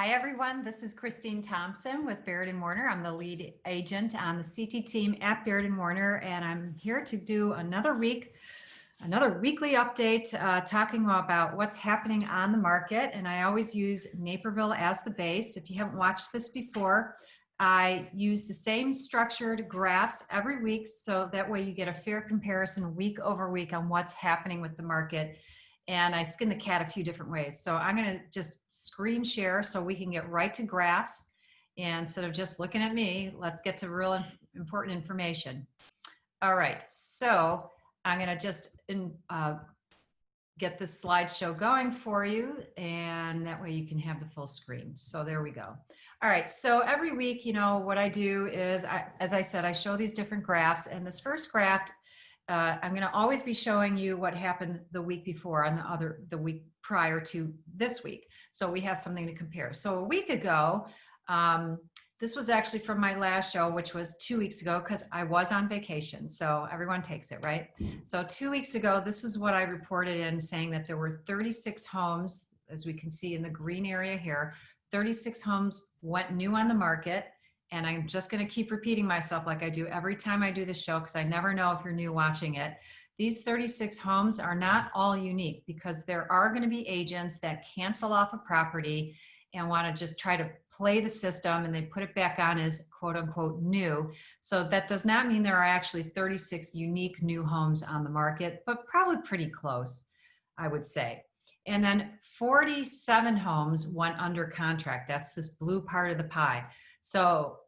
Hi, everyone. This is Christine Thompson with Baird & Warner. I'm the lead agent on the CT team at Baird & Warner, and I'm here to do another weekly update talking about what's happening on the market. And I always use Naperville as the base. If you haven't watched this before, I use the same structured graphs every week, so that way you get a fair comparison week over week on what's happening with the market. And I skin the cat a few different ways. So I'm going to just screen share so we can get right to graphs. And instead of just looking at me, let's get to real important information. All right, so I'm going to just get this slideshow going for you, and that way you can have the full screen. So there we go. All right, so every week, what I do is, as I said, I show these different graphs, and this first graph, I'm going to always be showing you what happened the week before on the week prior to this week. So we have something to compare. So a week ago, this was actually from my last show, which was 2 weeks ago, because I was on vacation. So everyone takes it, right? So 2 weeks ago, this is what I reported in, saying that there were 36 homes, as we can see in the green area here, 36 homes went new on the market. And I'm just going to keep repeating myself like I do every time I do this show, because I never know if you're new watching it. These 36 homes are not all unique, because there are going to be agents that cancel off a property and want to just try to play the system, and they put it back on as quote unquote new. So that does not mean there are actually 36 unique new homes on the market, but probably pretty close, I would say. And then 47 homes went under contract. That's this blue part of the pie. So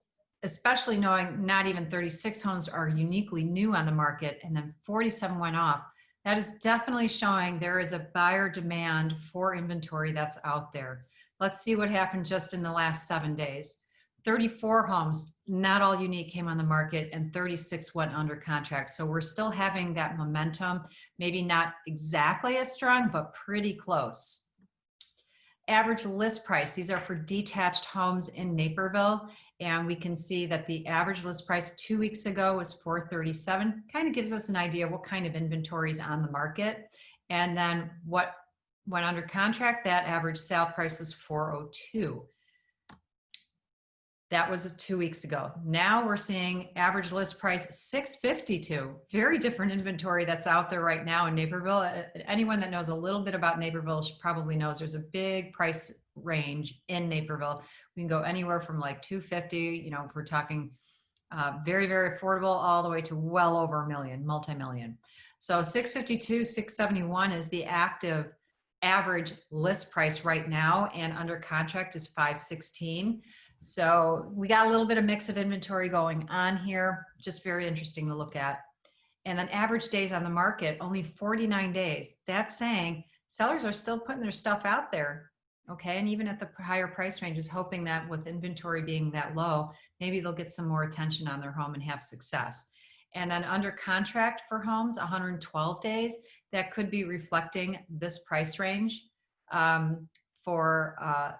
especially knowing not even 36 homes are uniquely new on the market, and then 47 went off, that is definitely showing there is a buyer demand for inventory that's out there. Let's see what happened just in the last 7 days. 34 homes, not all unique, came on the market, and 36 went under contract. So we're still having that momentum, maybe not exactly as strong, but pretty close. Average list price, these are for detached homes in Naperville, and we can see that the average list price 2 weeks ago was $437. Kind of gives us an idea what kind of inventory is on the market. And then what went under contract, that average sale price was $402. That was 2 weeks ago. Now we're seeing average list price $652. Very different inventory that's out there right now in Naperville. Anyone that knows a little bit about Naperville probably knows there's a big price range in Naperville. We can go anywhere from like $250, if we're talking very, very affordable, all the way to well over $1 million, multi-million. So $652, $671 is the active average list price right now, and under contract is $516. So we got a little bit of mix of inventory going on here, just very interesting to look at. And then average days on the market, only 49 days. That's saying sellers are still putting their stuff out there, okay? And even at the higher price ranges, hoping that with inventory being that low, maybe they'll get some more attention on their home and have success. And then under contract for homes, 112 days, that could be reflecting this price range for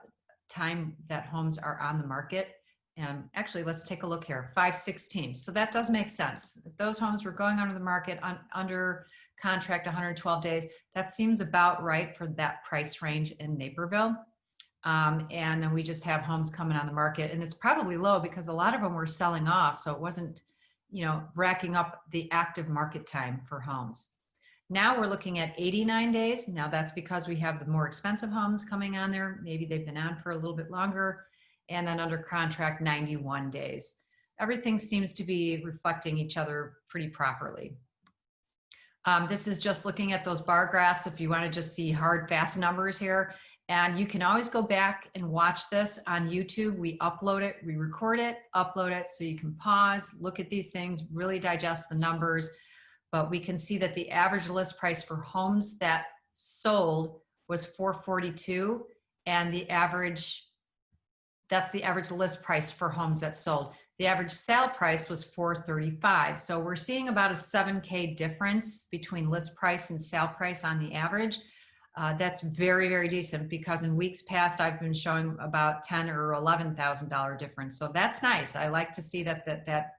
time that homes are on the market. And actually, let's take a look here, 516. So that does make sense. If those homes were going under the market under contract 112 days, that seems about right for that price range in Naperville. And then we just have homes coming on the market, and it's probably low because a lot of them were selling off. So it wasn't, racking up the active market time for homes. Now we're looking at 89 days. Now that's because we have the more expensive homes coming on there. Maybe they've been on for a little bit longer. And then under contract, 91 days. Everything seems to be reflecting each other pretty properly. This is just looking at those bar graphs if you want to just see hard, fast numbers here. And you can always go back and watch this on YouTube. We upload it, we record it, upload it, so you can pause, look at these things, really digest the numbers. But we can see that the average list price for homes that sold was $442, and that's the average list price for homes that sold. The average sale price was $435. So we're seeing about a $7K difference between list price and sale price on the average. That's very, very decent, because in weeks past, I've been showing about $10,000 or $11,000 difference. So that's nice. I like to see that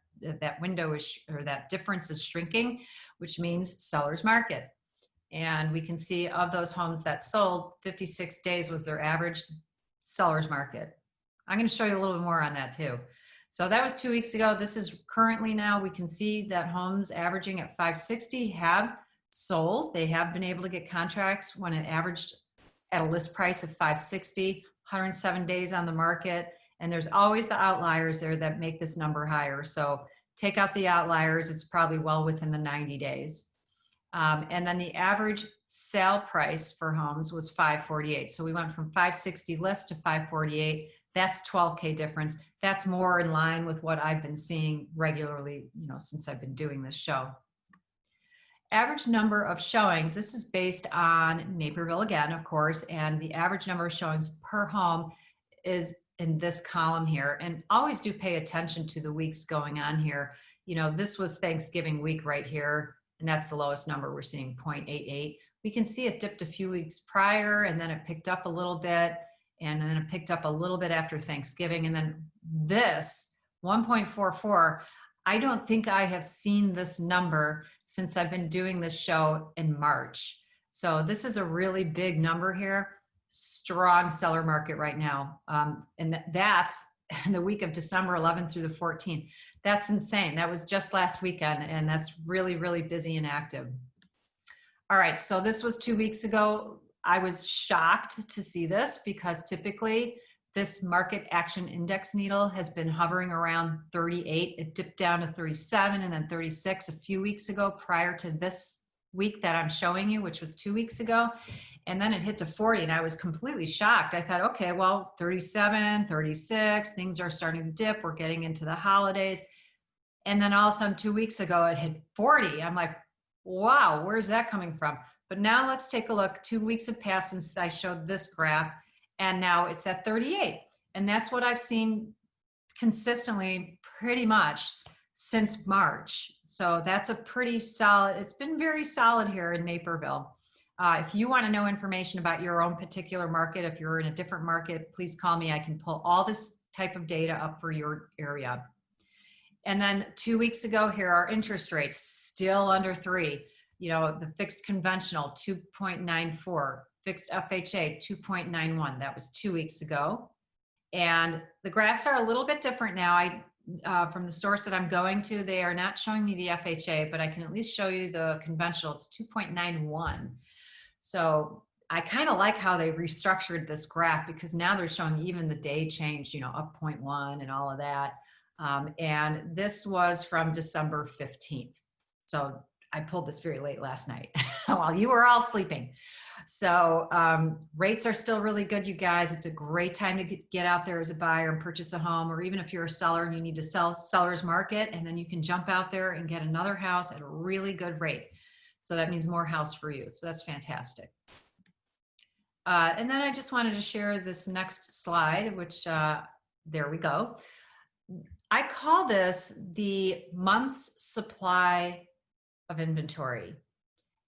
window is, or that difference is shrinking, which means seller's market. And we can see of those homes that sold, 56 days was their average seller's market. I'm going to show you a little bit more on that too. So that was 2 weeks ago. This is currently now, we can see that homes averaging at 560 have sold. They have been able to get contracts when it averaged at a list price of 560, 107 days on the market. And there's always the outliers there that make this number higher. So take out the outliers, it's probably well within the 90 days. And then the average sale price for homes was 548. So we went from 560 list to 548. That's 12K difference. That's more in line with what I've been seeing regularly, since I've been doing this show. Average number of showings. This is based on Naperville again, of course, and the average number of showings per home is in this column here. And always do pay attention to the weeks going on here. This was Thanksgiving week right here, and that's the lowest number we're seeing, 0.88. We can see it dipped a few weeks prior, and then it picked up a little bit, and then it picked up a little bit after Thanksgiving, and then this 1.44. I don't think I have seen this number since I've been doing this show in March. So this is a really big number here. Strong seller market right now. And that's the week of December 11th through the 14th. That's insane. That was just last weekend, and that's really, really busy and active. All right, so this was 2 weeks ago. I was shocked to see this because typically this market action index needle has been hovering around 38. It dipped down to 37 and then 36 a few weeks ago prior to this week that I'm showing you, which was 2 weeks ago. And then it hit to 40 and I was completely shocked. I thought, okay, well, 37, 36, things are starting to dip. We're getting into the holidays. And then all of a sudden 2 weeks ago, it hit 40. I'm like, wow, where's that coming from? But now let's take a look. 2 weeks have passed since I showed this graph, and now it's at 38. And that's what I've seen consistently pretty much since March. So that's a pretty solid, it's been very solid here in Naperville. If you want to know information about your own particular market, if you're in a different market, please call me. I can pull all this type of data up for your area. And then 2 weeks ago, here are interest rates, still under 3. The fixed conventional, 2.94. Fixed FHA, 2.91. That was 2 weeks ago. And the graphs are a little bit different now. From the source that I'm going to, they are not showing me the FHA, but I can at least show you the conventional. It's 2.91. So I kind of like how they restructured this graph because now they're showing even the day change, up 0.1 and all of that. And this was from December 15th. So I pulled this very late last night while you were all sleeping. So rates are still really good, you guys. It's a great time to get out there as a buyer and purchase a home, or even if you're a seller and you need to sell seller's market, and then you can jump out there and get another house at a really good rate. So that means more house for you. So that's fantastic. And then I just wanted to share this next slide, which there we go. I call this the month's supply of inventory.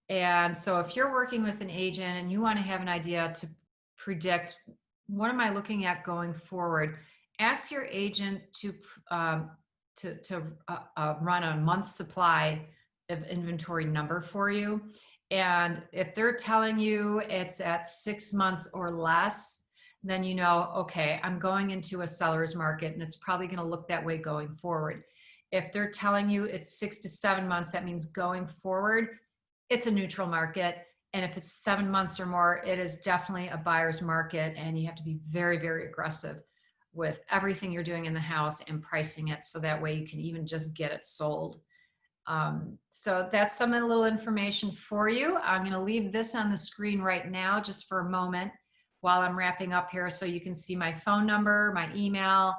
And so if you're working with an agent and you want to have an idea to predict what am I looking at going forward, ask your agent to run a month's supply of inventory number for you. And if they're telling you it's at 6 months or less, then okay, I'm going into a seller's market and it's probably going to look that way going forward. If they're telling you it's 6 to 7 months, that means going forward, it's a neutral market. And if it's 7 months or more, it is definitely a buyer's market. And you have to be very, very aggressive with everything you're doing in the house and pricing it. So that way you can even just get it sold. So that's some of the little information for you. I'm going to leave this on the screen right now just for a moment while I'm wrapping up here. So you can see my phone number, my email,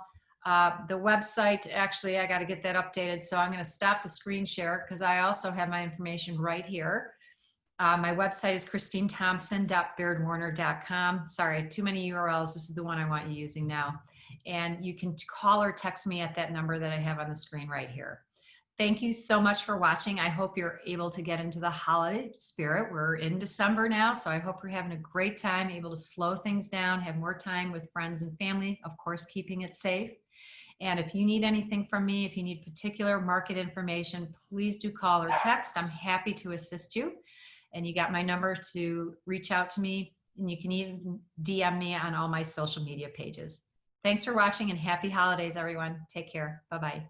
the website. Actually, I got to get that updated. So I'm going to stop the screen share because I also have my information right here. My website is christinethompson.bairdwarner.com. Sorry, too many URLs. This is the one I want you using now. And you can call or text me at that number that I have on the screen right here. Thank you so much for watching. I hope you're able to get into the holiday spirit. We're in December now, so I hope you're having a great time, able to slow things down, have more time with friends and family, of course, keeping it safe. And if you need anything from me, if you need particular market information, please do call or text. I'm happy to assist you. And you got my number to reach out to me and you can even DM me on all my social media pages. Thanks for watching and happy holidays, everyone. Take care. Bye-bye.